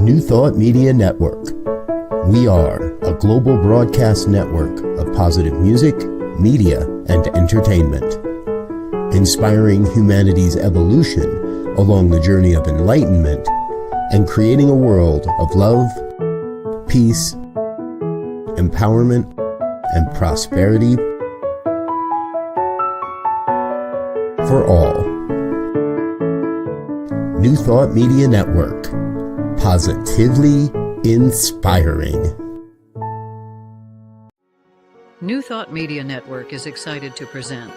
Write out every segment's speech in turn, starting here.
New Thought Media Network. We are a global broadcast network of positive music, media, and entertainment, inspiring humanity's evolution along the journey of enlightenment and creating a world of love, peace, empowerment, and prosperity for all. New Thought Media Network. Positively inspiring. New Thought Media Network is excited to present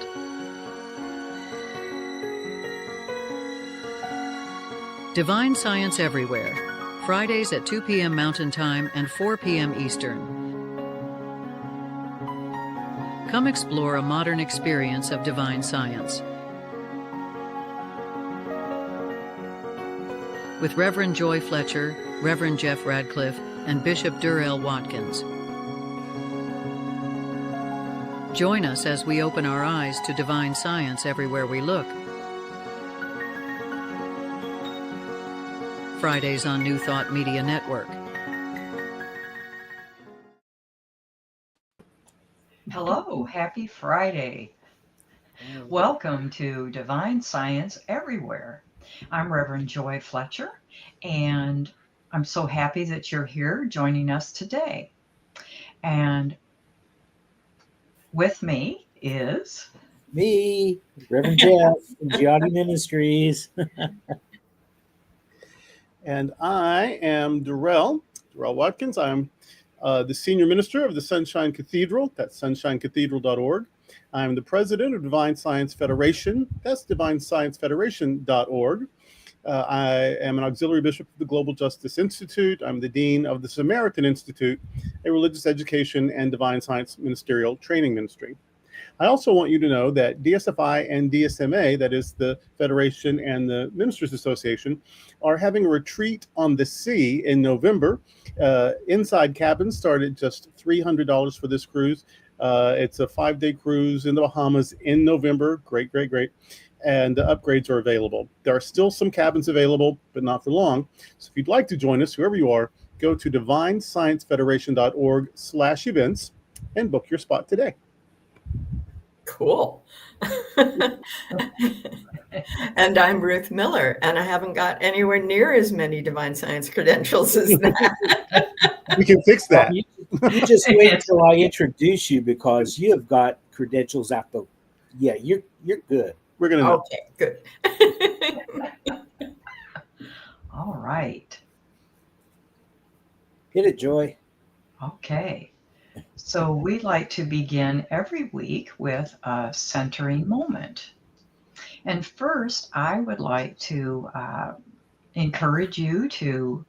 Divine Science Everywhere, Fridays at 2 p.m. Mountain Time and 4 p.m. Eastern. Come explore a modern experience of divine science with Reverend Joy Fletcher, Reverend Jeff Radcliffe, and Bishop Durrell Watkins. Join us as we open our eyes to divine science everywhere we look. Fridays on New Thought Media Network. Hello, happy Friday. Welcome to Divine Science Everywhere. I'm Reverend Joy Fletcher, and I'm so happy that you're here joining us today. And with me is me, Reverend Jeff from Giardi Ministries. And I am Durrell Watkins. I'm the senior minister of the Sunshine Cathedral. That's sunshinecathedral.org. I'm the president of Divine Science Federation. That's divinesciencefederation.org. I am an auxiliary bishop of the Global Justice Institute. I'm the dean of the Samaritan Institute, a religious education and divine science ministerial training ministry. I also want you to know that DSFI and DSMA, that is the Federation and the Ministers Association, are having a retreat on the sea in November. Inside cabins start at just $300 for this cruise. It's a 5-day cruise in the Bahamas in November. Great. And the upgrades are available. There are still some cabins available, but not for long. So if you'd like to join us, whoever you are, go to divinesciencefederation.org/events and book your spot today. Cool. And I'm Ruth Miller, and I haven't got anywhere near as many divine science credentials as that. We can fix that. You just wait until I introduce you, because you have got credentials at the. Yeah, you're good. We're gonna know. Okay, good. all right. Hit it, Joy. Okay. So we like to begin every week with a centering moment. And first, I would like to encourage you to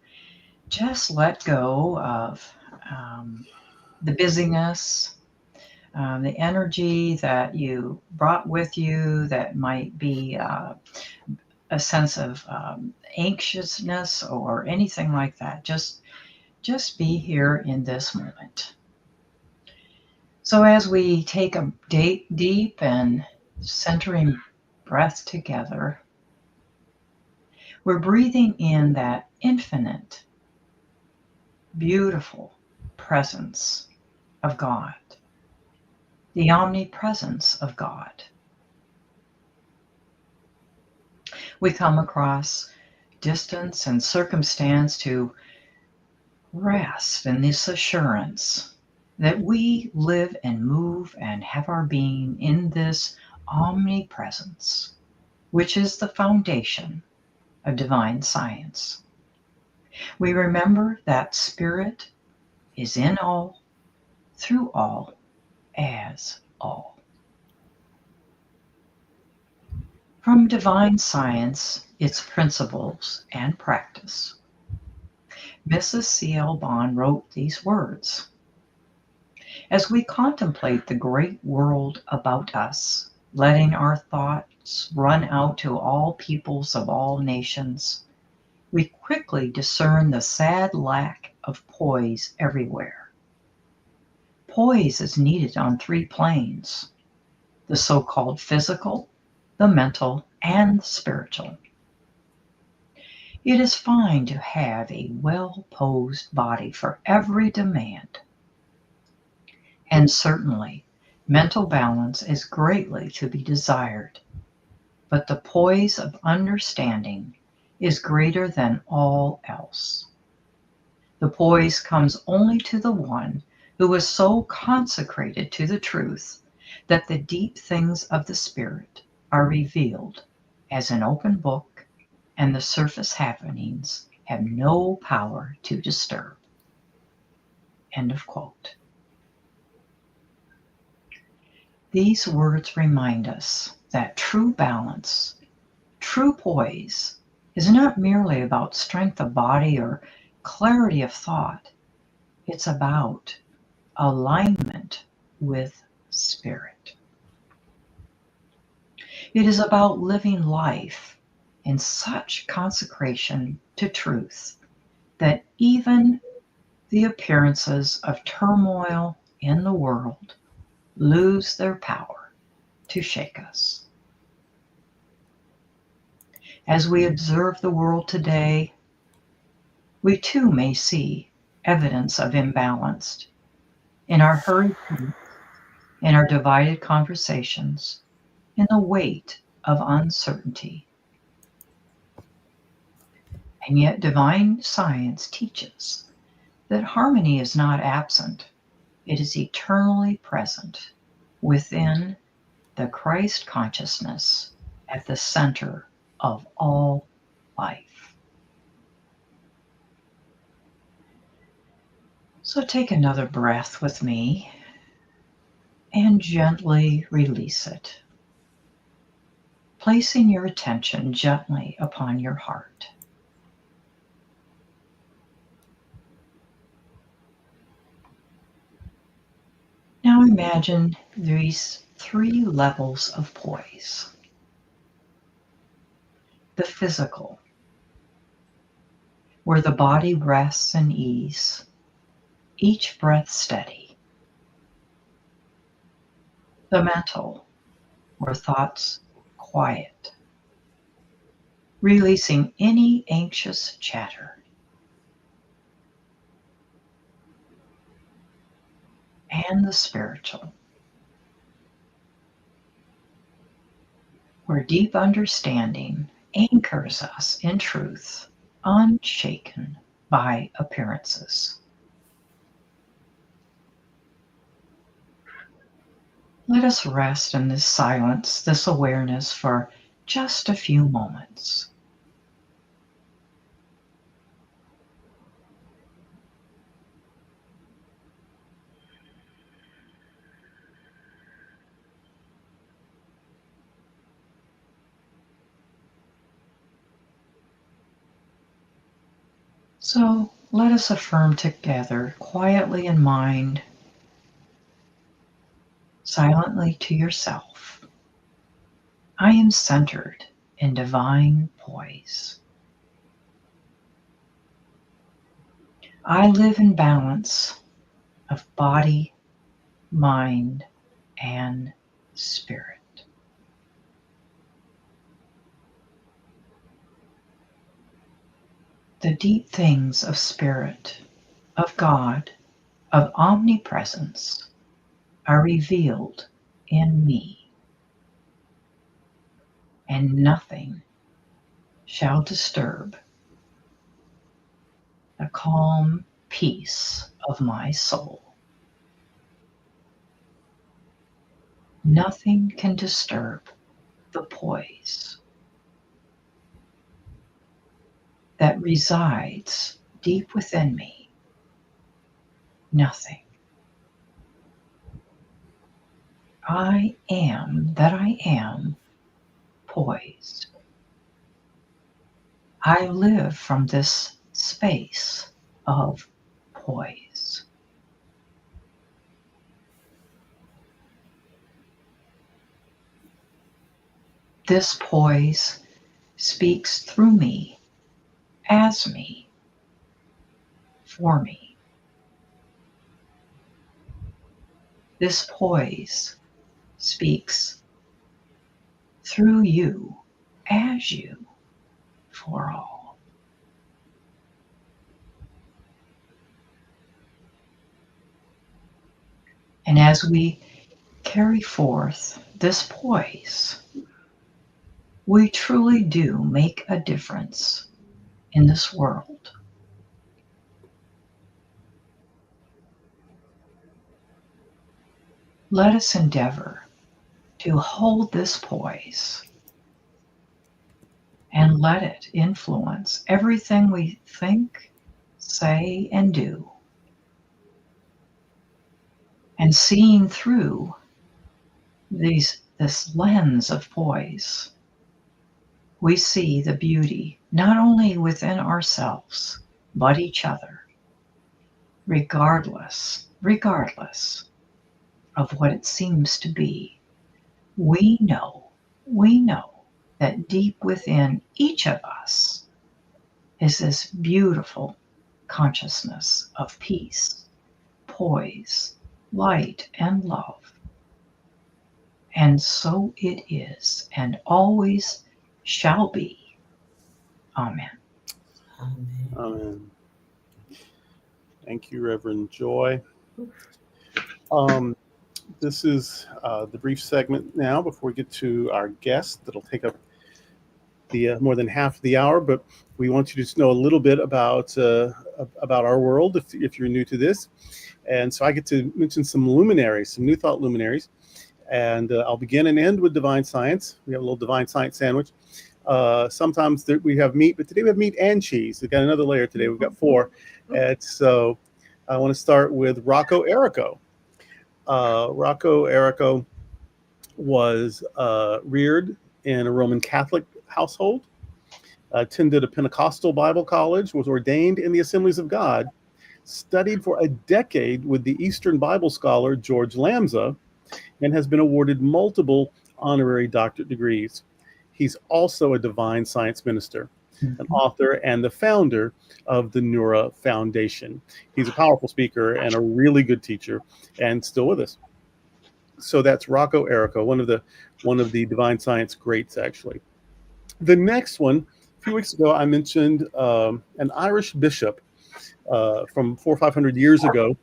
just let go of the busyness, the energy that you brought with you that might be a sense of anxiousness or anything like that. Just be here in this moment. So as we take a deep and centering breath together, we're breathing in that infinite, beautiful presence of God, the omnipresence of God. We come across distance and circumstance to rest in this assurance that we live and move and have our being in this omnipresence, which is the foundation of divine science. We remember that Spirit is in all, through all, as all. From divine science, its principles and practice, Mrs. C.L. Bond wrote these words: as we contemplate the great world about us, letting our thoughts run out to all peoples of all nations, we quickly discern the sad lack of poise everywhere. Poise is needed on 3 planes: the so-called physical, the mental, and the spiritual. It is fine to have a well-posed body for every demand, and certainly mental balance is greatly to be desired, but the poise of understanding is greater than all else. The poise comes only to the one who is so consecrated to the truth that the deep things of the Spirit are revealed as an open book, and the surface happenings have no power to disturb. End of quote. These words remind us that true balance, true poise, is not merely about strength of body or clarity of thought. It's about alignment with Spirit. It is about living life in such consecration to truth that even the appearances of turmoil in the world lose their power to shake us. As we observe the world today, we too may see evidence of imbalance in our hurried pace, in our divided conversations, in the weight of uncertainty. And yet divine science teaches that harmony is not absent, it is eternally present within the Christ consciousness at the center of all life. So take another breath with me and gently release it, placing your attention gently upon your heart. Now imagine these three levels of poise. The physical, where the body rests in ease, each breath steady. The mental, where thoughts quiet, releasing any anxious chatter. And the spiritual, where deep understanding anchors us in truth, unshaken by appearances. Let us rest in this silence, this awareness for just a few moments. So let us affirm together, quietly in mind, silently to yourself, I am centered in divine poise. I live in balance of body, mind, and spirit. The deep things of spirit, of God, of omnipresence are revealed in me, and nothing shall disturb the calm peace of my soul. Nothing can disturb the poise that resides deep within me. Nothing. I am that I am poised. I live from this space of poise. This poise speaks through me, as me, for me. This poise speaks through you, as you, for all. And as we carry forth this poise, we truly do make a difference in this world. Let us endeavor to hold this poise and let it influence everything we think, say, and do. And seeing through this lens of poise, we see the beauty not only within ourselves, but each other, regardless of what it seems to be. We know that deep within each of us is this beautiful consciousness of peace, poise, light, and love. And so it is, and always shall be. Amen. Amen. Amen. Thank you, Reverend Joy. This is the brief segment now before we get to our guest that'll take up the more than half of the hour, but we want you to know a little bit about our world if you're new to this. And so I get to mention some luminaries, some New Thought luminaries, and I'll begin and end with divine science. We have a little divine science sandwich. Sometimes we have meat, but today we have meat and cheese. We've got another layer today. We've got 4. And so I want to start with Rocco Errico. Rocco Errico was reared in a Roman Catholic household, attended a Pentecostal Bible college, was ordained in the Assemblies of God, studied for a decade with the Eastern Bible scholar George Lambza, and has been awarded multiple honorary doctorate degrees. He's also a divine science minister, an author, and the founder of the Nura Foundation. He's a powerful speaker and a really good teacher, and still with us. So that's Rocco Errico, one of the divine science greats, actually. The next one, a few weeks ago, I mentioned an Irish bishop from 400 or 500 years ago,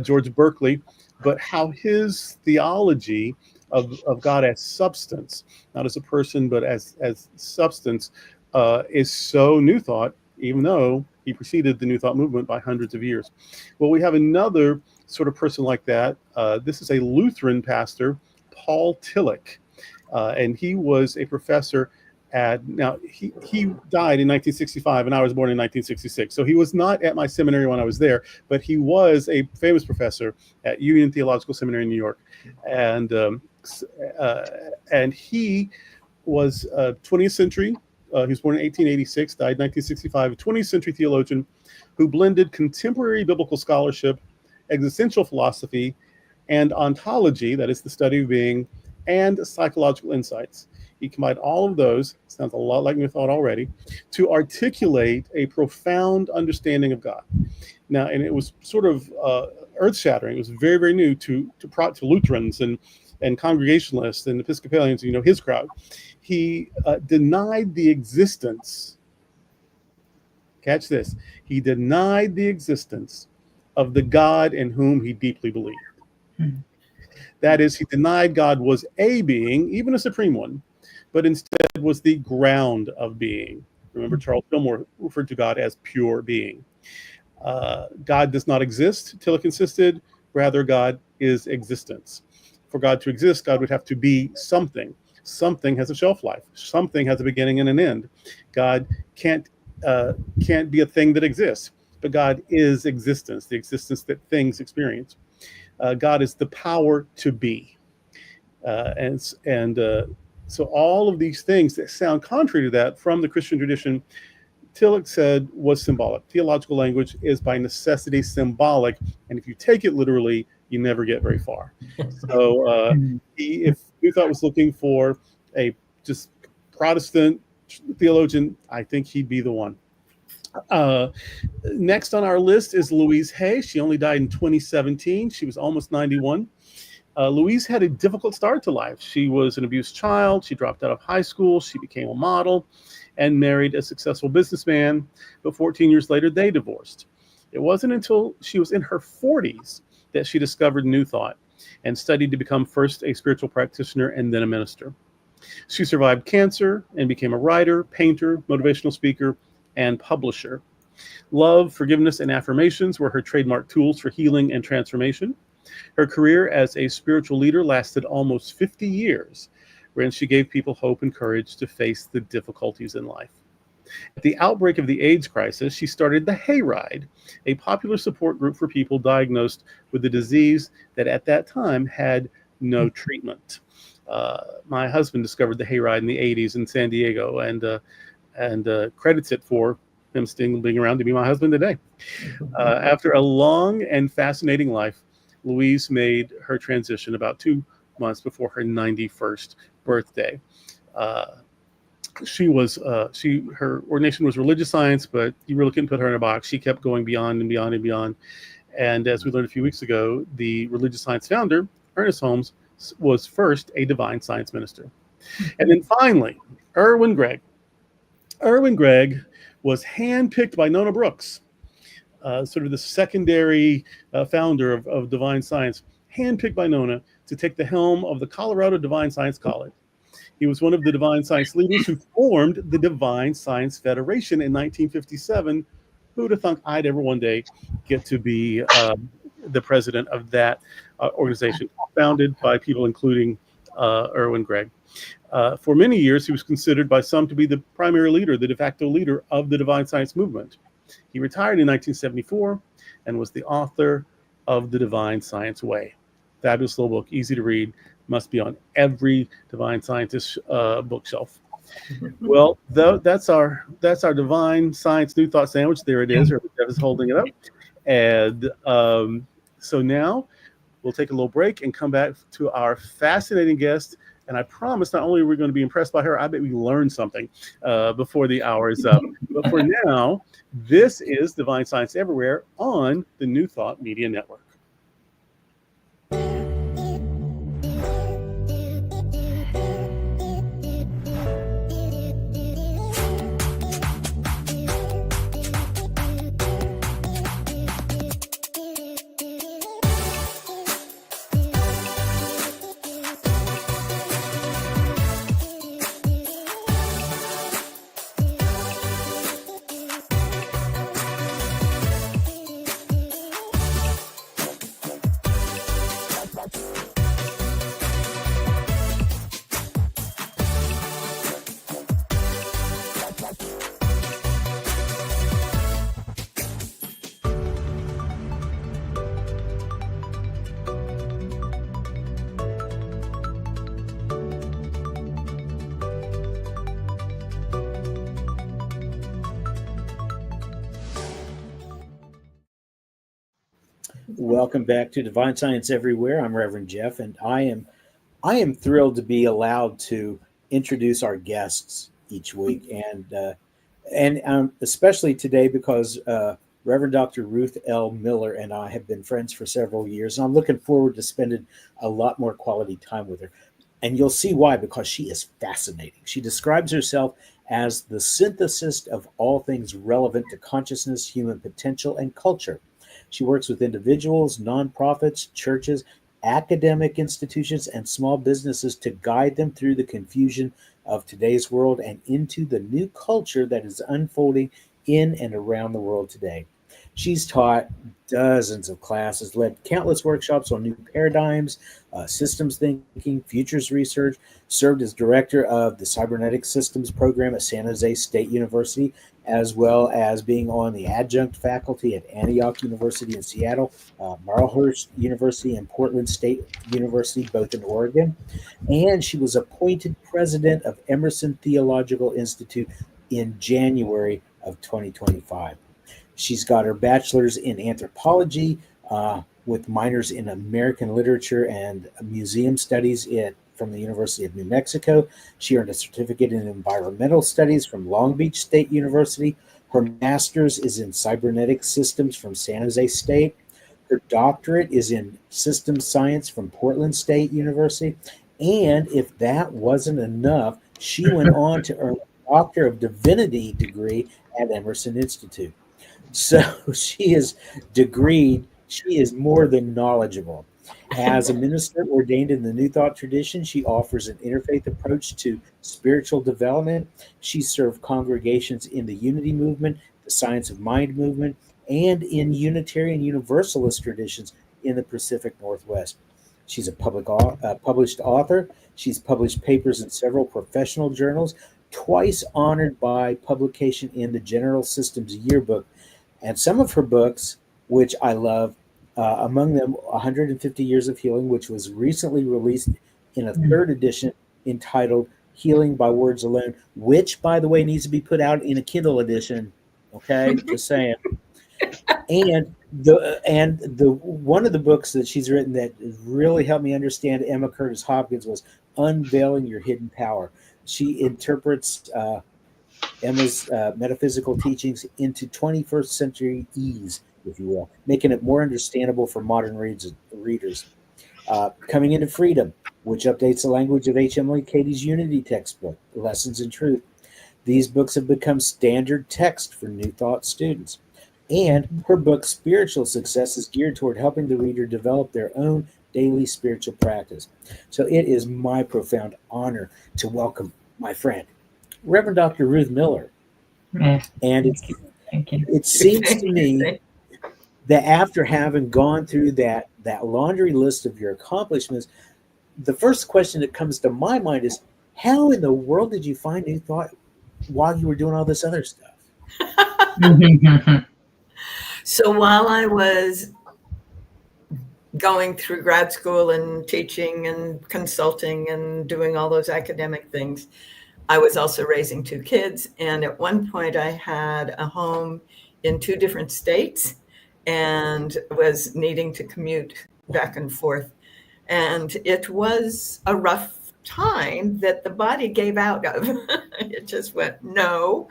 George Berkeley, but how his theology of God as substance, not as a person, but as substance, is so New Thought, even though he preceded the New Thought movement by hundreds of years. Well, we have another sort of person like that. This is a Lutheran pastor, Paul Tillich, and he was a professor now he died in 1965 and I was born in 1966. So he was not at my seminary when I was there, but he was a famous professor at Union Theological Seminary in New York. And he was 20th century. He was born in 1886, died in 1965, a 20th century theologian who blended contemporary biblical scholarship, existential philosophy, and ontology, that is the study of being, and psychological insights. He combined all of those, sounds a lot like New Thought already, to articulate a profound understanding of God. Now, and it was sort of earth-shattering. It was very, very new to Lutherans and Congregationalists and Episcopalians, his crowd. He denied the existence, catch this, he denied the existence of the God in whom he deeply believed. That is, he denied God was a being, even a supreme one, but instead was the ground of being. Remember, Charles Fillmore referred to God as pure being. God does not exist, Tillich insisted. Rather, God is existence. For God to exist, God would have to be something. Something has a shelf life. Something has a beginning and an end. God can't be a thing that exists, but God is existence, the existence that things experience. God is the power to be. So all of these things that sound contrary to that from the Christian tradition, Tillich said was symbolic. Theological language is by necessity symbolic, and if you take it literally, you never get very far. So if New Thought was looking for a just Protestant theologian, I think he'd be the one. Next on our list is Louise Hay. She only died in 2017. She was almost 91. Louise had a difficult start to life. She was an abused child. She dropped out of high school. She became a model and married a successful businessman. But 14 years later, they divorced. It wasn't until she was in her 40s that she discovered New Thought. and studied to become first a spiritual practitioner and then a minister. She survived cancer and became a writer, painter, motivational speaker, and publisher. Love, forgiveness, and affirmations were her trademark tools for healing and transformation. Her career as a spiritual leader lasted almost 50 years, wherein she gave people hope and courage to face the difficulties in life. At the outbreak of the AIDS crisis, she started the Hayride, a popular support group for people diagnosed with a disease that at that time had no treatment. My husband discovered the Hayride in the 80s in San Diego and credits it for him still being around to be my husband today. After a long and fascinating life, Louise made her transition about 2 months before her 91st birthday. Her ordination was religious science, but you really couldn't put her in a box. She kept going beyond and beyond and beyond. And as we learned a few weeks ago, the religious science founder, Ernest Holmes, was first a divine science minister. And then finally, Erwin Gregg. Erwin Gregg was handpicked by Nona Brooks, sort of the secondary founder of divine science, handpicked by Nona to take the helm of the Colorado Divine Science College. He was one of the divine science leaders who formed the Divine Science Federation in 1957. Who'd have thunk I'd ever one day get to be the president of that organization, founded by people including Erwin Gregg. For many years, he was considered by some to be the primary leader, the de facto leader of the divine science movement. He retired in 1974 and was the author of The Divine Science Way. Fabulous little book, easy to read, must be on every divine scientist bookshelf. Well, that's our divine science new thought sandwich. There it is. Jeff is holding it up. And so now we'll take a little break and come back to our fascinating guest. And I promise not only are we going to be impressed by her, I bet we learned something before the hour is up. But for now, this is Divine Science Everywhere on the New Thought Media Network. Welcome back to Divine Science Everywhere. I'm Reverend Jeff, and I am thrilled to be allowed to introduce our guests each week, and especially today because Reverend Dr. Ruth L. Miller and I have been friends for several years, and I'm looking forward to spending a lot more quality time with her. And you'll see why, because she is fascinating. She describes herself as the synthesis of all things relevant to consciousness, human potential, and culture. She works with individuals, nonprofits, churches, academic institutions, and small businesses to guide them through the confusion of today's world and into the new culture that is unfolding in and around the world today. She's taught dozens of classes, led countless workshops on new paradigms, systems thinking, futures research, served as director of the Cybernetic Systems program at San Jose State University, as well as being on the adjunct faculty at Antioch University in Seattle, Marlhurst University and Portland State University, both in Oregon. And she was appointed president of Emerson Theological Institute in January of 2025. She's got her bachelor's in anthropology with minors in American literature and museum studies from the University of New Mexico. She earned a certificate in environmental studies from Long Beach State University. Her master's is in cybernetic systems from San Jose State. Her doctorate is in systems science from Portland State University. And if that wasn't enough, she went on to earn a Doctor of Divinity degree at Emerson Institute. So she is degreed. She is more than knowledgeable. As a minister ordained in the New Thought tradition, she offers an interfaith approach to spiritual development. She served congregations in the Unity movement, the Science of Mind movement, and in Unitarian Universalist traditions in the Pacific Northwest. She's a published author. She's published papers in several professional journals, twice honored by publication in the General Systems Yearbook. And some of her books, which I love, among them 150 Years of Healing, which was recently released in a third edition entitled Healing by Words Alone, which, by the way, needs to be put out in a Kindle edition. Okay, just saying. And the one of the books that she's written that really helped me understand Emma Curtis Hopkins was Unveiling Your Hidden Power. She interprets Emma's metaphysical teachings into 21st century ease, if you will, making it more understandable for modern readers. Coming into Freedom, which updates the language of H. Emily Cady's Unity textbook, Lessons in Truth. These books have become standard text for New Thought students. And her book, Spiritual Success, is geared toward helping the reader develop their own daily spiritual practice. So it is my profound honor to welcome my friend, Reverend Dr. Ruth Miller. Yeah. And Thank you. it seems to me that after having gone through that laundry list of your accomplishments, the first question that comes to my mind is, how in the world did you find New Thought while you were doing all this other stuff? So while I was going through grad school and teaching and consulting and doing all those academic things, I was also raising two kids. And at one point I had a home in two different states and was needing to commute back and forth. And it was a rough time that the body gave out of. It just went, no,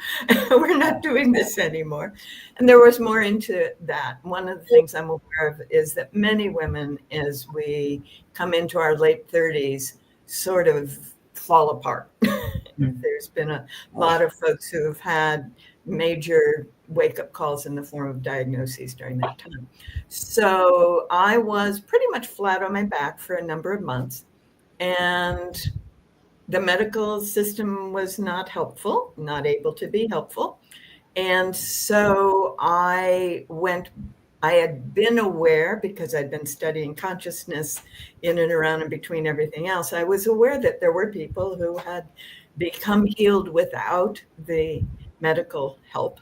we're not doing this anymore. And there was more into that. One of the things I'm aware of is that many women, as we come into our late 30s, sort of fall apart. There's been a lot of folks who have had major wake-up calls in the form of diagnoses during that time. So I was pretty much flat on my back for a number of months. And the medical system was not helpful, not able to be helpful. And so I had been aware, because I'd been studying consciousness in and around and between everything else, I was aware that there were people who had become healed without the medical help.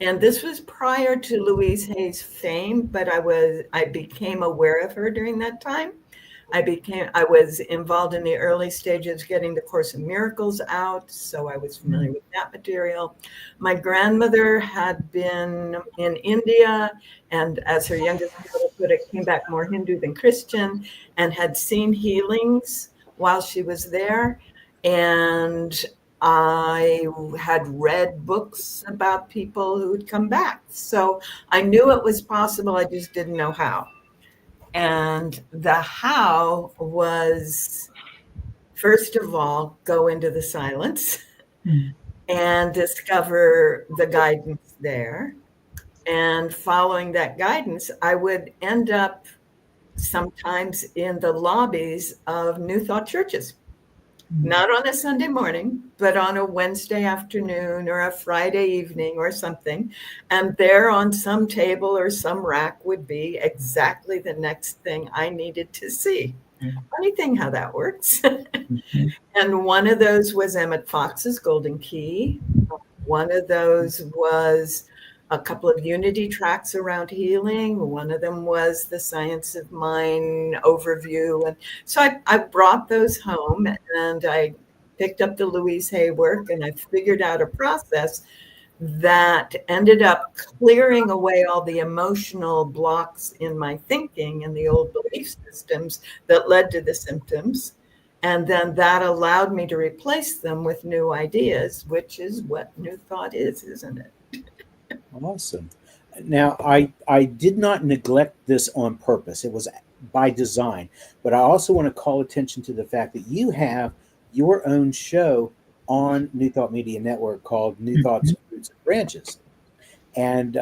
And this was prior to Louise Hay's fame, but I became aware of her during that time. I was involved in the early stages getting the Course in Miracles out, so I was familiar with that material. My grandmother had been in India, and as her youngest daughter put it, came back more Hindu than Christian, and had seen healings while she was there. And I had read books about people who had come back. So I knew it was possible, I just didn't know how. And the how was, first of all, go into the silence and discover the guidance there. And following that guidance, I would end up sometimes in the lobbies of New Thought churches. Not on a Sunday morning, but on a Wednesday afternoon or a Friday evening or something. And there on some table or some rack would be exactly the next thing I needed to see. Funny thing how that works. And one of those was Emmett Fox's Golden Key. One of those was a couple of Unity tracks around healing. One of them was the Science of Mind overview. And so I brought those home, and I picked up the Louise Hay work, and I figured out a process that ended up clearing away all the emotional blocks in my thinking and the old belief systems that led to the symptoms. And then that allowed me to replace them with new ideas, which is what New Thought is, isn't it? Awesome. Now, I did not neglect this on purpose. It was by design. But I also want to call attention to the fact that you have your own show on New Thought Media Network called New Thought's Roots and Branches. And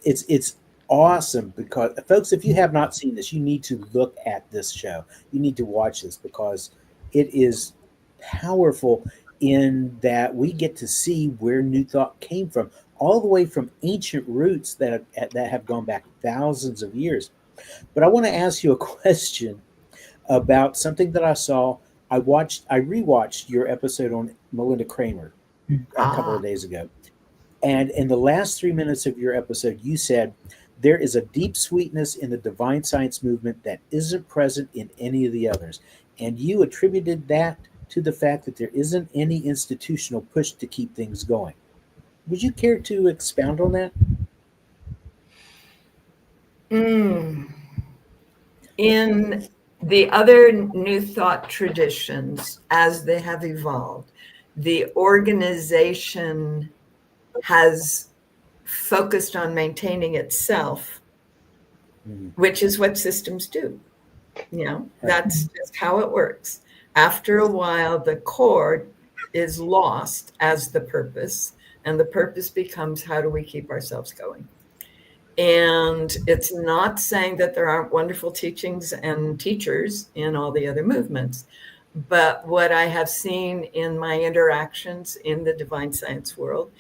it's awesome because, folks, if you have not seen this, you need to look at this show. You need to watch this because it is powerful in that we get to see where New Thought came from, all the way from ancient roots that have gone back thousands of years. But I want to ask you a question about something that I saw. I rewatched your episode on Melinda Kramer a couple of days ago. And in the last 3 minutes of your episode, you said, there is a deep sweetness in the divine science movement that isn't present in any of the others. And you attributed that to the fact that there isn't any institutional push to keep things going. Would you care to expound on that? In the other New Thought traditions, as they have evolved, the organization has focused on maintaining itself, which is what systems do. That's just how it works. After a while, the core is lost as the purpose, and the purpose becomes, how do we keep ourselves going? And it's not saying that there aren't wonderful teachings and teachers in all the other movements, but what I have seen in my interactions in the divine science world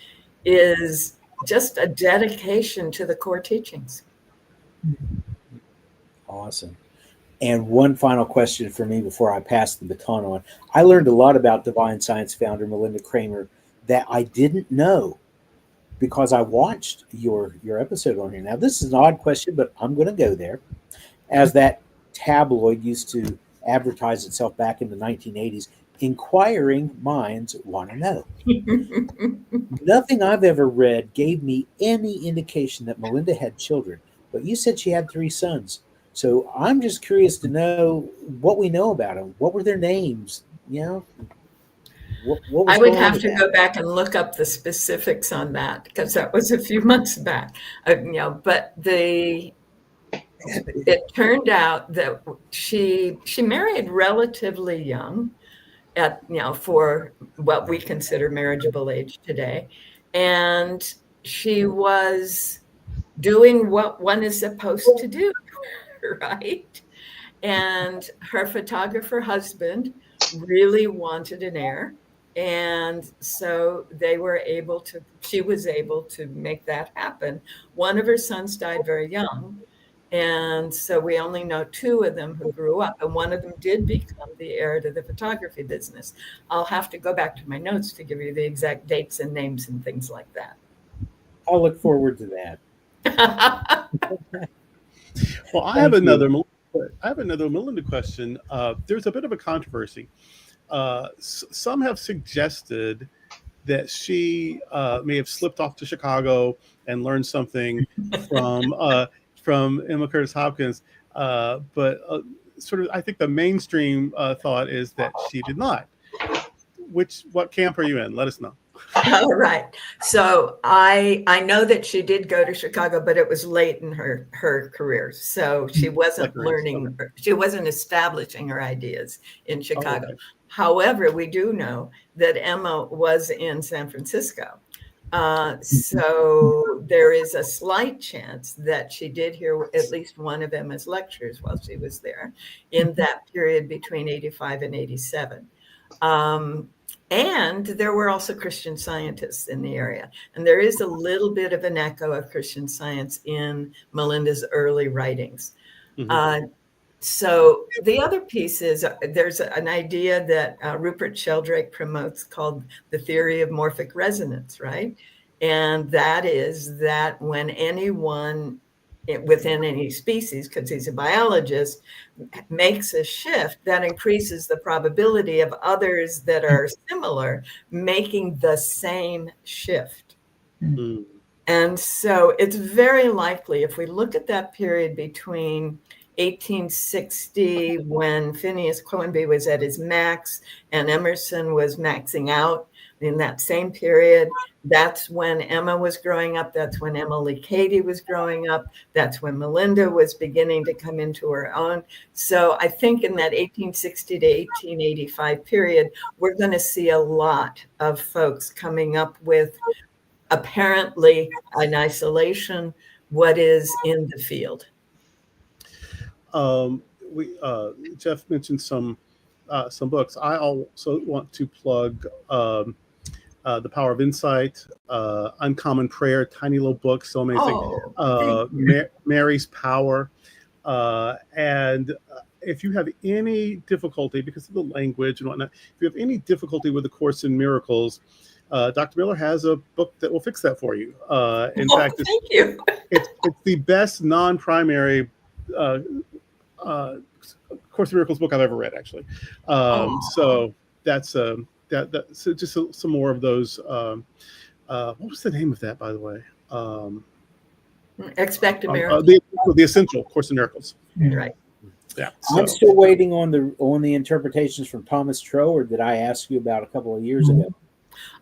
is just a dedication to the core teachings. Awesome. And one final question for me before I pass the baton on. I learned a lot about divine science founder Melinda Kramer that I didn't know because I watched your episode on here. Now, this is an odd question, but I'm going to go there. As that tabloid used to advertise itself back in the 1980s, inquiring minds want to know. Nothing I've ever read gave me any indication that Melinda had children, but you said she had 3 sons. So I'm just curious to know what we know about them. What were their names? What was I would going on have with to that? go back and look up the specifics on that because that was a few months back. But it turned out that she married relatively young, at for what we consider marriageable age today, and she was doing what one is supposed to do, right? And her photographer husband really wanted an heir, and so she was able to make that happen. One of her sons died very young, and so we only know 2 of them who grew up, and one of them did become the heir to the photography business. I'll have to go back to my notes to give you the exact dates and names and things like that. I'll look forward to that. Well, I have another Melinda question. There's a bit of a controversy. Some have suggested that she may have slipped off to Chicago and learned something from Emma Curtis Hopkins, but sort of, I think the mainstream thought is that she did not. What camp are you in? Let us know. All right. So I know that she did go to Chicago, but it was late in her career. So she wasn't learning, she wasn't establishing her ideas in Chicago. Oh, okay. However, we do know that Emma was in San Francisco. So there is a slight chance that she did hear at least one of Emma's lectures while she was there in that period between 85 and 87. And there were also Christian scientists in the area. And there is a little bit of an echo of Christian Science in Melinda's early writings. Mm-hmm. So the other piece is there's an idea that Rupert Sheldrake promotes called the theory of morphic resonance, right? And that is that when anyone within any species, because he's a biologist, makes a shift, that increases the probability of others that are similar making the same shift. Mm-hmm. And so it's very likely, if we look at that period between 1860, when Phineas Cohenby was at his max and Emerson was maxing out, in that same period, that's when Emma was growing up. That's when Emily Cady was growing up. That's when Melinda was beginning to come into her own. So I think in that 1860 to 1885 period, we're going to see a lot of folks coming up with apparently in isolation, what is in the field. Jeff mentioned some books. I also want to plug The Power of Insight, Uncommon Prayer, tiny little book, so amazing. Mary's Power. And if you have any difficulty, because of the language and whatnot, if you have any difficulty with the Course in Miracles, Dr. Miller has a book that will fix that for you. In fact, thank you. It's the best non-primary Course in Miracles book I've ever read, actually. So that's so just some more of those. What was the name of that, by the way? Expect a Miracle. The Essential Course in Miracles. Right. Yeah. I'm still waiting on the interpretations from Thomas Trower that I asked you about a couple of years ago.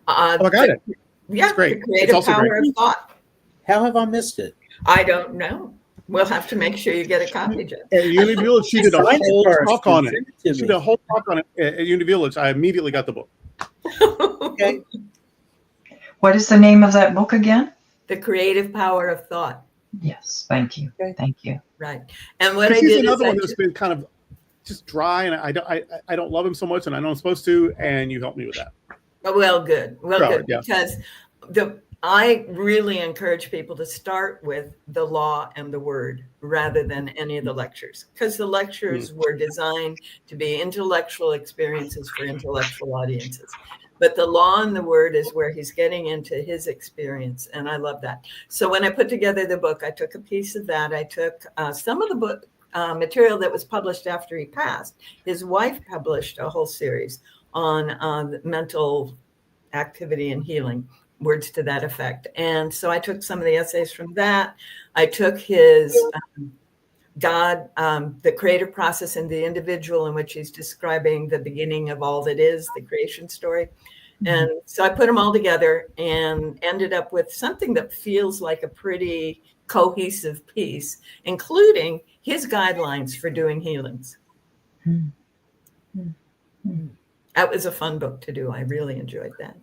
I got it. Yeah, it's great. The Creative Power of Thought. How have I missed it? I don't know. We'll have to make sure you get a copy, Jeff. At Uni Village, she did a whole talk on it. She did a whole talk on it at Uni Village. I immediately got the book. Okay. What is the name of that book again? The Creative Power of Thought. Yes, thank you. Okay. Thank you. Right. And what I did is is another one that's been kind of just dry, and I don't love him so much, and I know I'm supposed to, and you helped me with that. Well, good. Good. Yeah. Because I really encourage people to start with the law and the word rather than any of the lectures, because the lectures were designed to be intellectual experiences for intellectual audiences. But the law and the word is where he's getting into his experience. And I love that. So when I put together the book, I took a piece of that. I took some of the book material that was published after he passed. His wife published a whole series on mental activity and healing, words to that effect. And so I took some of the essays from that. I took his God, the creative process in the individual, in which he's describing the beginning of all that is, the creation story. And so I put them all together and ended up with something that feels like a pretty cohesive piece, including his guidelines for doing healings. That was a fun book to do. I really enjoyed that.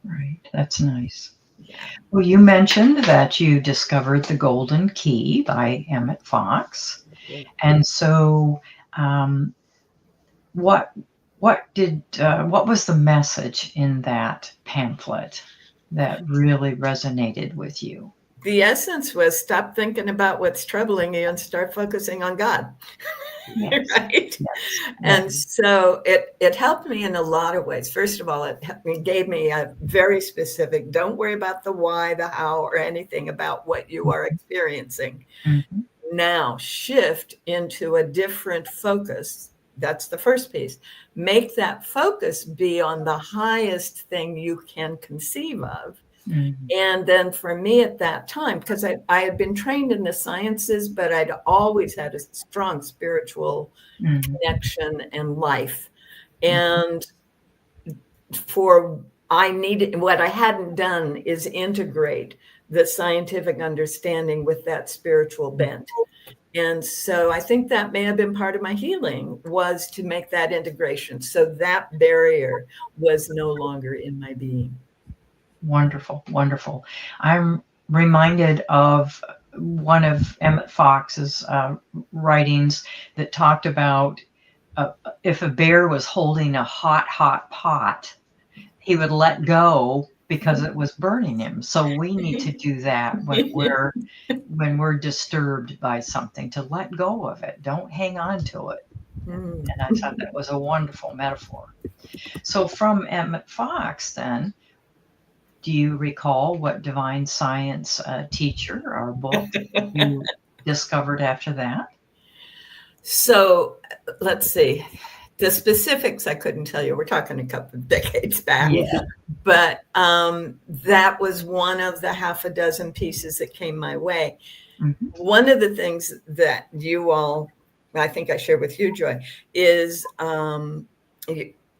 Right. That's nice. Well, you mentioned that you discovered The Golden Key by Emmett Fox. And so what was the message in that pamphlet that really resonated with you? The essence was stop thinking about what's troubling you and start focusing on God. Yes. Right. Yes. And so it helped me in a lot of ways. First of all, it gave me a very specific, don't worry about the why, the how, or anything about what you are experiencing. Mm-hmm. Now shift into a different focus. That's the first piece. Make that focus be on the highest thing you can conceive of. Mm-hmm. And then for me at that time, because I had been trained in the sciences, but I'd always had a strong spiritual connection and life. And what I hadn't done is integrate the scientific understanding with that spiritual bent. And so I think that may have been part of my healing, was to make that integration. So that barrier was no longer in my being. Wonderful, wonderful. I'm reminded of one of Emmett Fox's writings that talked about if a bear was holding a hot pot, he would let go because it was burning him. So we need to do that when we're disturbed by something, to let go of it. Don't hang on to it. And I thought that was a wonderful metaphor. So from Emmett Fox, then, do you recall what divine science teacher or book you discovered after that? So let's see. The specifics I couldn't tell you. We're talking a couple of decades back. Yeah. But that was one of the half a dozen pieces that came my way. Mm-hmm. One of the things that you all, I think I shared with you, Joy, is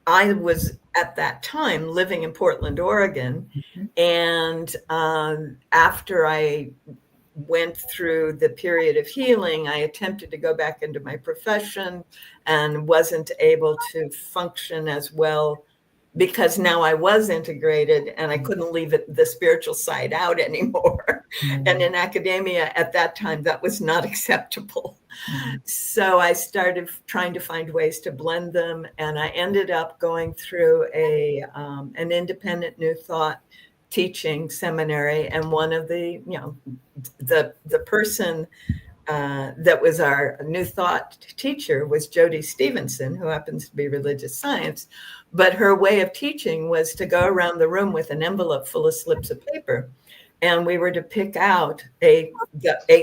I was at that time living in Portland, Oregon. And after I went through the period of healing, I attempted to go back into my profession and wasn't able to function as well, because now I was integrated and I couldn't leave the spiritual side out anymore. And in academia at that time, that was not acceptable. Mm-hmm. So I started trying to find ways to blend them. And I ended up going through an independent New Thought teaching seminary. And one of the, the person that was our New Thought teacher was Jody Stevenson, who happens to be religious science. But her way of teaching was to go around the room with an envelope full of slips of paper. And we were to pick out a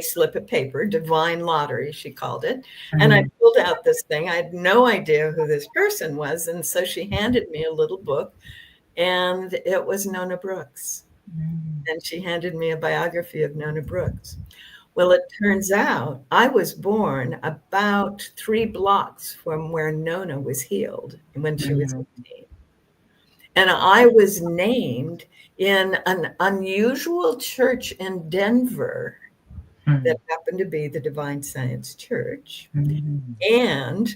slip of paper, divine lottery, she called it. Mm-hmm. And I pulled out this thing. I had no idea who this person was. And so she handed me a little book, and it was Nona Brooks. Mm-hmm. And she handed me a biography of Nona Brooks. Well, it turns out I was born about 3 blocks from where Nona was healed when she was 18. And I was named in an unusual church in Denver that happened to be the Divine Science Church. And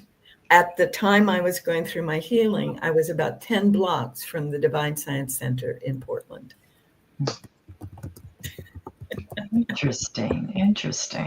at the time I was going through my healing, I was about 10 blocks from the Divine Science Center in Portland. Interesting.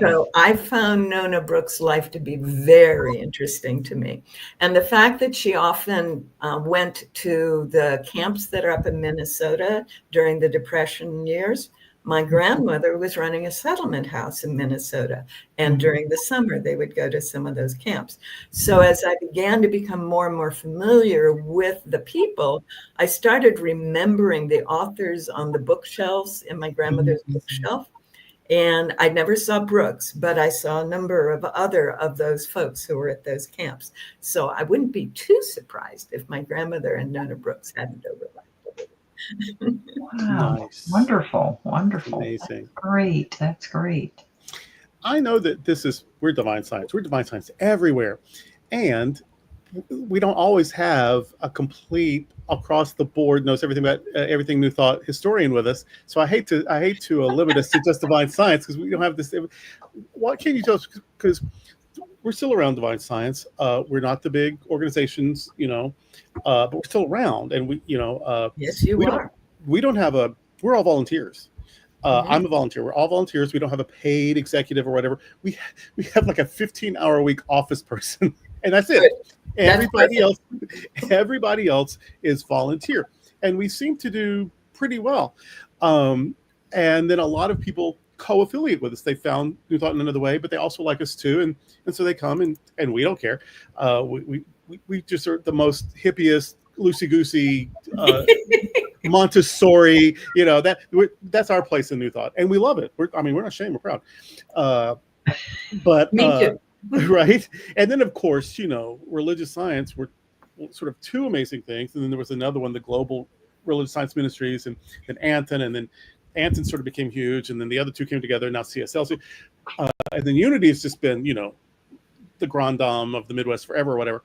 So I found Nona Brooks' life to be very interesting to me. And the fact that she often went to the camps that are up in Minnesota during the Depression years. My grandmother was running a settlement house in Minnesota. And during the summer, they would go to some of those camps. So as I began to become more and more familiar with the people, I started remembering the authors on the bookshelves in my grandmother's bookshelf. And I never saw Brooks, but I saw a number of other of those folks who were at those camps. So I wouldn't be too surprised if my grandmother and Nona Brooks hadn't overlapped. Wow. Nice. Wonderful. Amazing. That's great. I know that we're divine science. We're divine science everywhere. And we don't always have a complete across the board knows everything about everything New Thought historian with us. So I hate to limit us to just divine science because we don't have this. What can you tell us? Because we're still around divine science. We're not the big organizations, but we're still around. And we, yes, you are. We don't have we're all volunteers. I'm a volunteer. We're all volunteers. We don't have a paid executive or whatever. We have like a 15-hour-a-week office person, and that's it. Everybody else is volunteer, and we seem to do pretty well. And then a lot of people co-affiliate with us. They found New Thought in another way, but they also like us too, and so they come and we don't care. We just are the most hippiest, loosey-goosey, Montessori. That's our place in New Thought, and we love it. We're not ashamed. We're proud. But me too. Right. And then, of course, religious science were sort of 2 amazing things. And then there was another one, the Global Religious Science Ministries, and then Anton. And then Anton sort of became huge. And then the other 2 came together. Now CSLC. And then Unity has just been, the grand dame of the Midwest forever or whatever.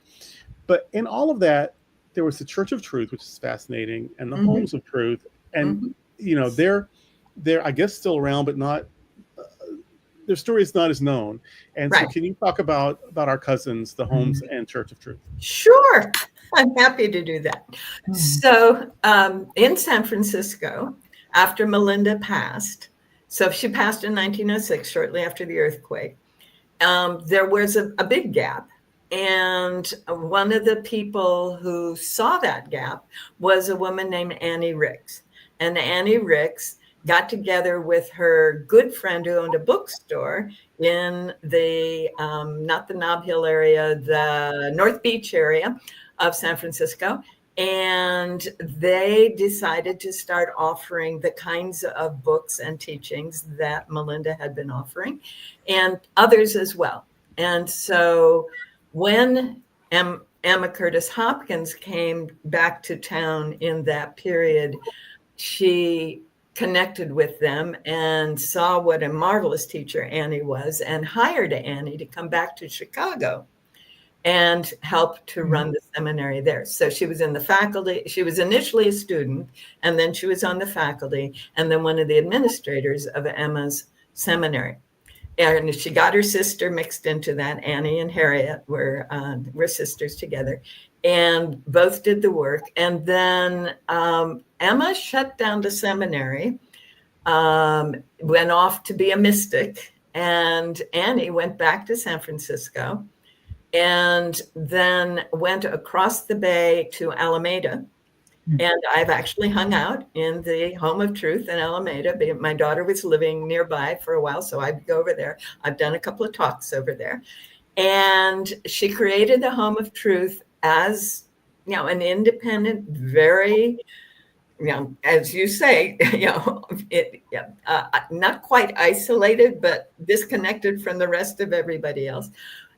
But in all of that, there was the Church of Truth, which is fascinating, and the Homes of Truth. And, they're, I guess, still around, but not. Their story is not as known. And so can you talk about our cousins, the Homes and Church of Truth? Sure. I'm happy to do that. So in San Francisco, after Melinda passed, so she passed in 1906, shortly after the earthquake, there was a big gap. And one of the people who saw that gap was a woman named Annie Ricks. And Annie Ricks got together with her good friend who owned a bookstore in the, not the Nob Hill area, the North Beach area of San Francisco. And they decided to start offering the kinds of books and teachings that Melinda had been offering, and others as well. And so when Emma Curtis Hopkins came back to town in that period, she connected with them and saw what a marvelous teacher Annie was, and hired Annie to come back to Chicago and help to run the seminary there. So she was in the faculty. She was initially a student, and then she was on the faculty, and then one of the administrators of Emma's seminary. And she got her sister mixed into that. Annie and Harriet were sisters together, and both did the work. And then Emma shut down the seminary went off to be a mystic, and Annie went back to San Francisco and then went across the bay to Alameda. And I've actually hung out in the Home of Truth in Alameda. My daughter was living nearby for a while, so I'd go over there. I've done a couple of talks over there. And she created the Home of Truth as, an independent, very, as you say, not quite isolated, but disconnected from the rest of everybody else.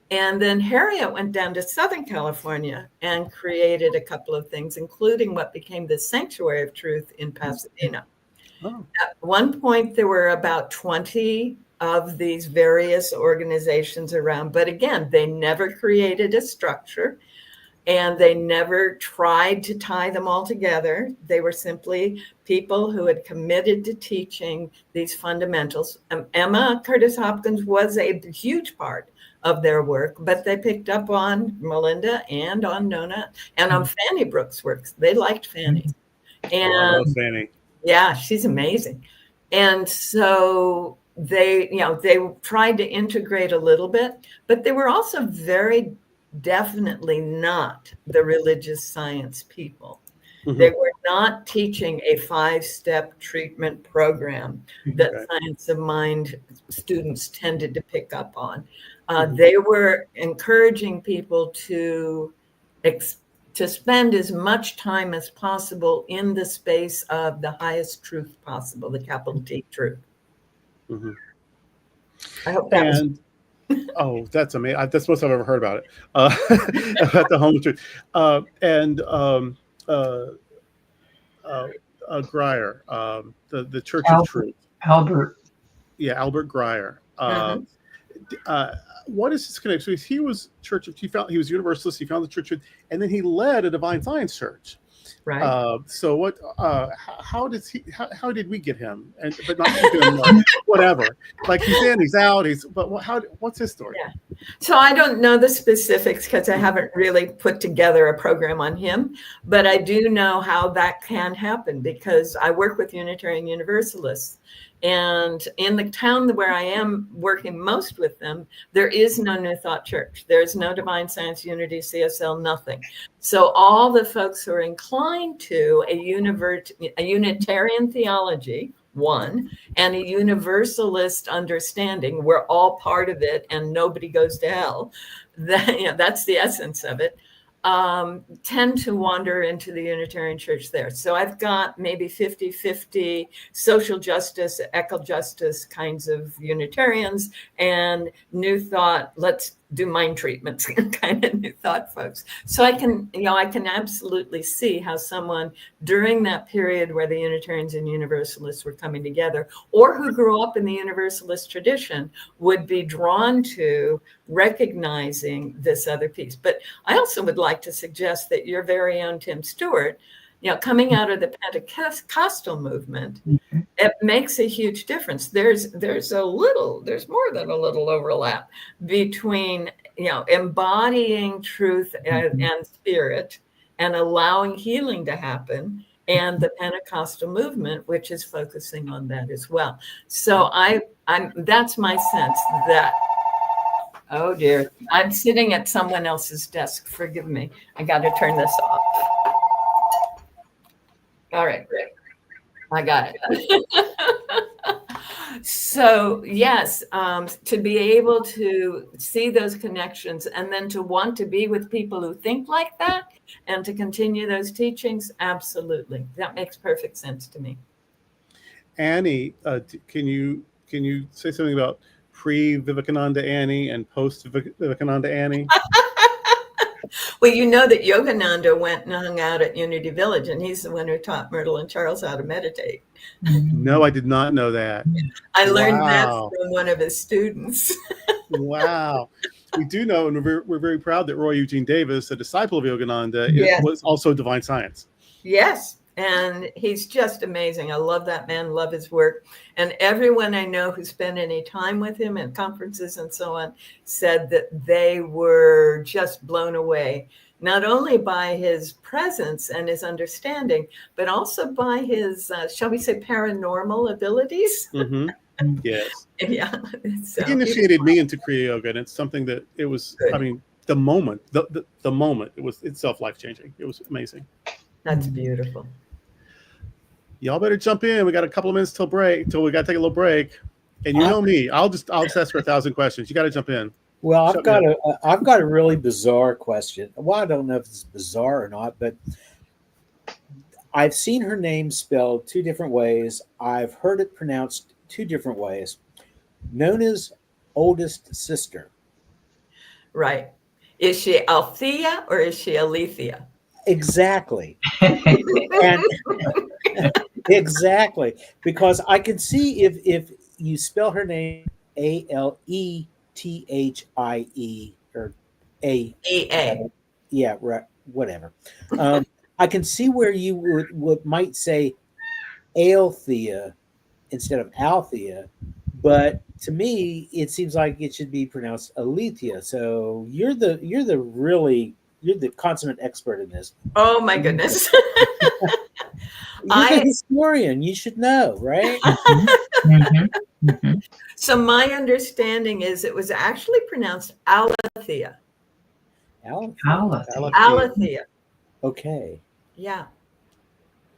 And then Harriet went down to Southern California and created a couple of things, including what became the Sanctuary of Truth in Pasadena. Oh. At one point, there were about 20 of these various organizations around. But again, they never created a structure, and they never tried to tie them all together. They were simply people who had committed to teaching these fundamentals. Emma Curtis Hopkins was a huge part of their work, but they picked up on Melinda and on Nona and on Fanny Brooks' works. They liked Fanny. And I love Fanny. Yeah, she's amazing. And so they tried to integrate a little bit, but they were also very definitely not the religious science people. Mm-hmm. They were not teaching a 5-step treatment program that science of mind students tended to pick up on. They were encouraging people to spend as much time as possible in the space of the highest truth possible, the capital T truth. Mm-hmm. I hope that was... Oh, that's amazing. That's the most I've ever heard about it, about the Home of Truth. Grier, the Church of Truth. Albert. Yeah, Albert Grier. What is his connection? He was he was Universalist. He founded the Church of Truth, and then he led a Divine Science church. Right. So what? How did we get him? But not keep him whatever. Like he's in, he's out. What's his story? Yeah. So I don't know the specifics because I haven't really put together a program on him. But I do know how that can happen because I work with Unitarian Universalists. And in the town where I am working most with them, there is no New Thought Church. There's no Divine Science Unity, CSL, nothing. So all the folks who are inclined to a Unitarian theology, one, and a Universalist understanding, we're all part of it and nobody goes to hell. That's the essence of it. Tend to wander into the Unitarian Church there. So I've got maybe 50-50 social justice, eco justice kinds of Unitarians and New Thought, let's do mind treatments kind of New Thought folks. So I can absolutely see how someone during that period where the Unitarians and Universalists were coming together, or who grew up in the Universalist tradition, would be drawn to recognizing this other piece. But I also would like to suggest that your very own Tim Stewart, coming out of the Pentecostal movement, it makes a huge difference. There's more than a little overlap between, embodying truth and spirit and allowing healing to happen, and the Pentecostal movement, which is focusing on that as well. So that's my sense that, oh dear, I'm sitting at someone else's desk. Forgive me. I got to turn this off. All right, great. I got it. So yes, to be able to see those connections and then to want to be with people who think like that and to continue those teachings, absolutely. That makes perfect sense to me. Annie, can you say something about pre-Vivekananda Annie and post-Vivekananda Annie? Well, you know that Yogananda went and hung out at Unity Village, and he's the one who taught Myrtle and Charles how to meditate. No, I did not know that. I learned that from one of his students. Wow. We do know, and we're very proud that Roy Eugene Davis, a disciple of Yogananda, was also Divine Science. Yes. And he's just amazing. I love that man, love his work. And everyone I know who spent any time with him at conferences and so on said that they were just blown away not only by his presence and his understanding, but also by his, shall we say, paranormal abilities. Mm-hmm. Yes. Yeah. So He initiated me into Kriya Yoga, and it's something that it was, Good. I mean, the moment, the moment, it was itself life-changing. It was amazing. That's beautiful. Y'all better jump in. We got a couple of minutes till we got to take a little break. And you know me, I'll just ask her 1,000 questions. You got to jump in. Well, I've got a really bizarre question. Well, I don't know if it's bizarre or not, but I've seen her name spelled two different ways. I've heard it pronounced two different ways. Nona's oldest sister. Right. Is she Althea or is she Alethea? Exactly. And exactly. Because I can see if you spell her name Aleethie or A. E-A. Yeah, right. Whatever. I can see where you might say Althea instead of Althea, but to me, it seems like it should be pronounced Alethea. So you're the consummate expert in this. Oh my goodness. You're the historian. You should know, right? Mm-hmm. Mm-hmm. So my understanding is it was actually pronounced Alethea. Alethea. Okay. Yeah.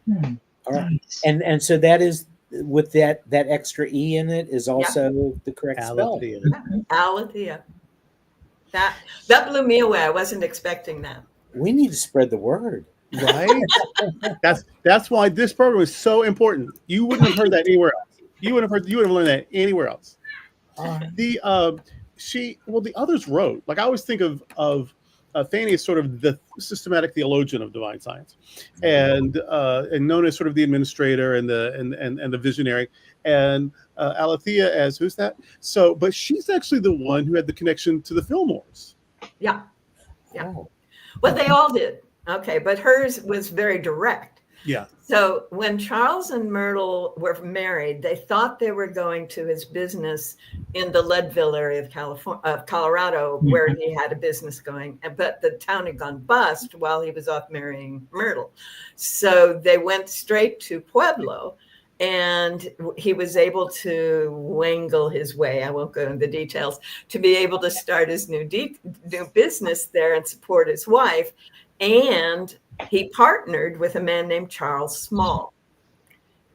All right. Nice. And so that is with that extra E in it is also the correct Alethea. spelling. Alethea. That blew me away. I wasn't expecting that. We need to spread the word. Right? That's why this program is so important. You wouldn't have heard that anywhere else. You would have learned that anywhere else. The others wrote. Like I always think of Fanny as sort of the systematic theologian of divine science, and Nona as sort of the administrator and the visionary, and Alethea as who's that? So, but she's actually the one who had the connection to the Fillmores. Yeah. Yeah. Oh. Well, they all did. Okay. But hers was very direct. Yeah. So when Charles and Myrtle were married, they thought they were going to his business in the Leadville area of Colorado, where he had a business going, but the town had gone bust while he was off marrying Myrtle. So they went straight to Pueblo, and he was able to wangle his way, I won't go into the details, to be able to start his new business there and support his wife. And he partnered with a man named Charles Small.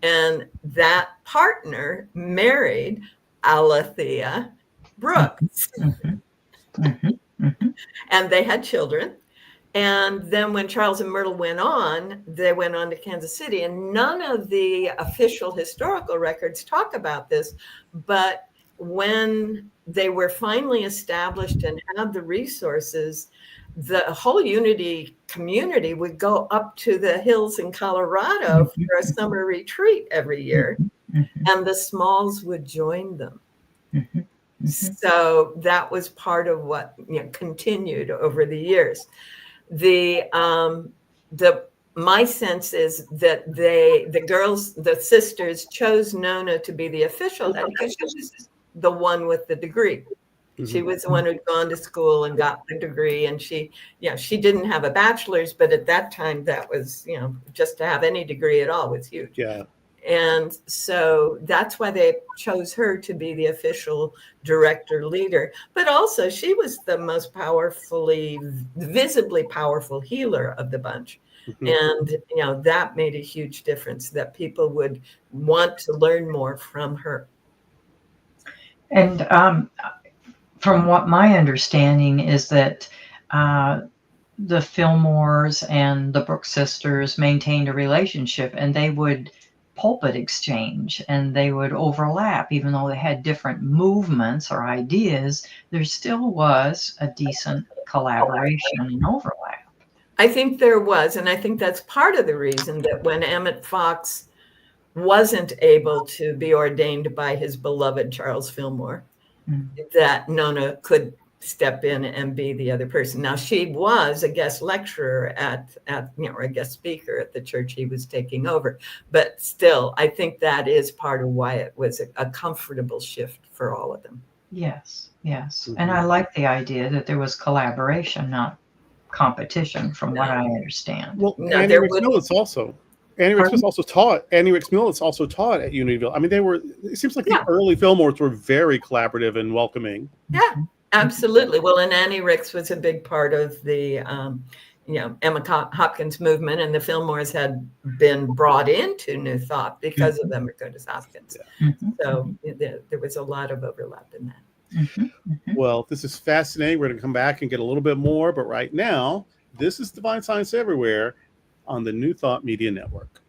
And that partner married Alethea Brooks. And they had children. And then when Charles and Myrtle went on, they went on to Kansas City. And none of the official historical records talk about this. But when they were finally established and had the resources, the whole Unity community would go up to the hills in Colorado for a summer retreat every year, and the Smalls would join them. So that was part of what continued over the years. My sense is that the sisters chose Nona to be the official head because she was the one with the degree. She was the one who'd gone to school and got the degree, and she didn't have a bachelor's, but at that time that was, just to have any degree at all was huge. Yeah. And so that's why they chose her to be the official director leader. But also she was the most visibly powerful healer of the bunch. And, that made a huge difference, that people would want to learn more from her. And from what my understanding is that the Fillmores and the Brooks sisters maintained a relationship, and they would pulpit exchange and they would overlap. Even though they had different movements or ideas, there still was a decent collaboration and overlap. I think there was, and I think that's part of the reason that when Emmett Fox wasn't able to be ordained by his beloved Charles Fillmore, that Nona could step in and be the other person. Now, she was a guest lecturer a guest speaker at the church he was taking over. But still, I think that is part of why it was a comfortable shift for all of them. Yes. And I like the idea that there was collaboration, not competition, from what I understand. Well, No, Annie there Rix wouldn't. Millet's also. Annie Rix was also taught. Annie Rix Millet's also taught at Unityville. I mean, they were. It seems like the early Fillmores were very collaborative and welcoming. Yeah, absolutely. Well, and Annie Rix was a big part of the, Emma Hopkins movement, and the Fillmores had been brought into New Thought because of Emma Curtis Hopkins. So there was a lot of overlap in that. Well, this is fascinating. We're going to come back and get a little bit more, but right now, this is Divine Science Everywhere on the New Thought Media Network.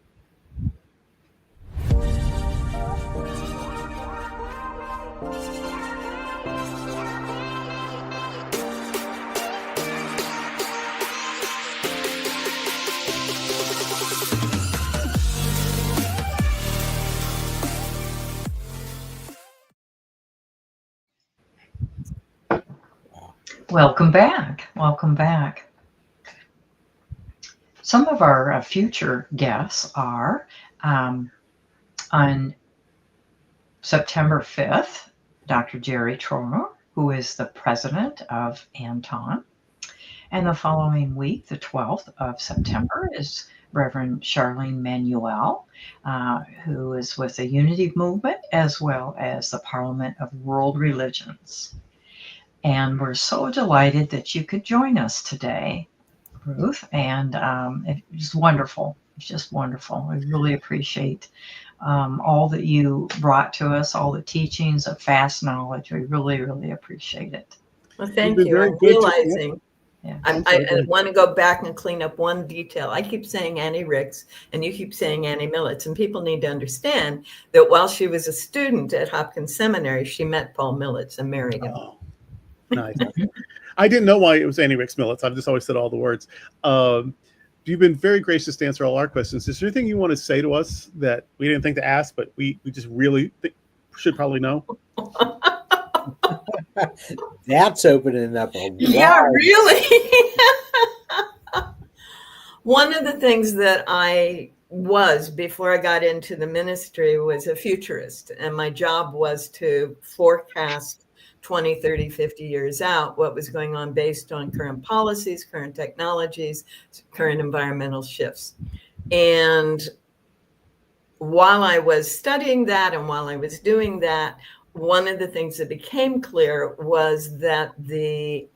Welcome back. Welcome back. Some of our future guests are on September 5th, Dr. Jerry Troner, who is the president of Anton. And the following week, the 12th of September, is Reverend Charlene Manuel, who is with the Unity Movement as well as the Parliament of World Religions. And we're so delighted that you could join us today, Ruth. And it's wonderful. It's just wonderful. We really appreciate all that you brought to us, all the teachings of fast knowledge. We really, really appreciate it. Well, thank you. I'm realizing. I want to go back and clean up one detail. I keep saying Annie Rix, and you keep saying Annie Millets, and people need to understand that while she was a student at Hopkins Seminary, she met Paul Millets and married him. Oh, nice. I didn't know why it was Annie Rix Millets. I've just always said all the words. You've been very gracious to answer all our questions. Is there anything you want to say to us that we didn't think to ask, but we just really should probably know? That's opening up a Yeah, really. One of the things that I was before I got into the ministry was a futurist, and my job was to forecast 20, 30, 50 years out what was going on based on current policies, current technologies, current environmental shifts. And while I was studying that and while I was doing that, one of the things that became clear was that the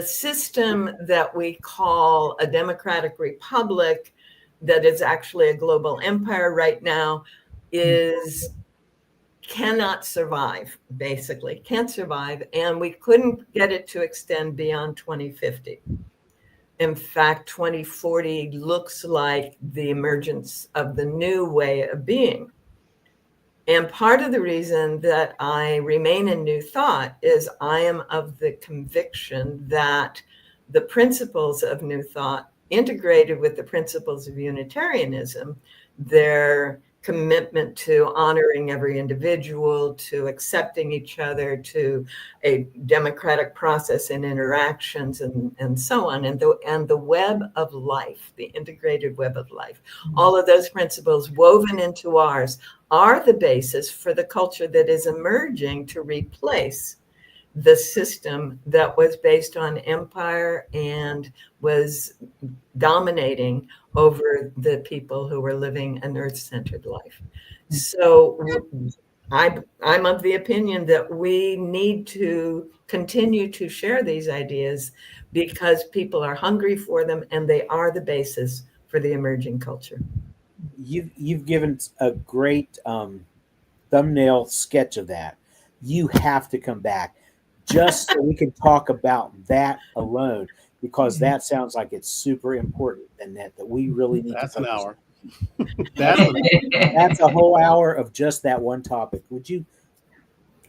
system that we call a democratic republic, that is actually a global empire right now, cannot survive, basically, can't survive. And we couldn't get it to extend beyond 2050. In fact, 2040 looks like the emergence of the new way of being. And part of the reason that I remain in New Thought is I am of the conviction that the principles of New Thought, integrated with the principles of Unitarianism, their commitment to honoring every individual, to accepting each other, to a democratic process in interactions, and so on, and the web of life, the integrated web of life, all of those principles woven into ours are the basis for the culture that is emerging to replace the system that was based on empire and was dominating over the people who were living an earth-centered life. So I'm of the opinion that we need to continue to share these ideas because people are hungry for them and they are the basis for the emerging culture. You've given a great thumbnail sketch of that. You have to come back just so we can talk about that alone, because that sounds like it's super important and that we really need That's to an hour. That's a whole hour of just that one topic. Would you?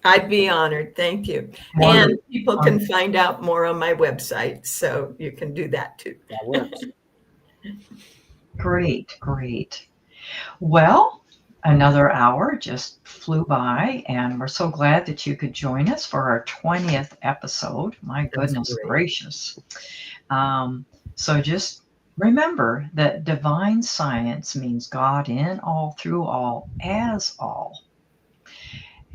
I'd be honored. Thank you. And people can find out more on my website, so you can do that too. That works. Great. Well, another hour just flew by, and we're so glad that you could join us for our 20th episode. My goodness gracious. So just remember that divine science means God in all, through all, as all.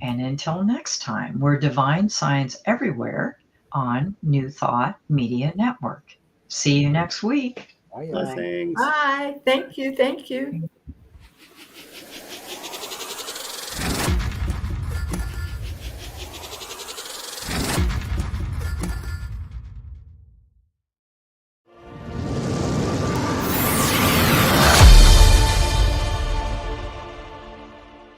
And until next time, we're Divine Science Everywhere on New Thought Media Network. See you next week. Bye, y'all. Blessings. Bye. Thank you. Thank you.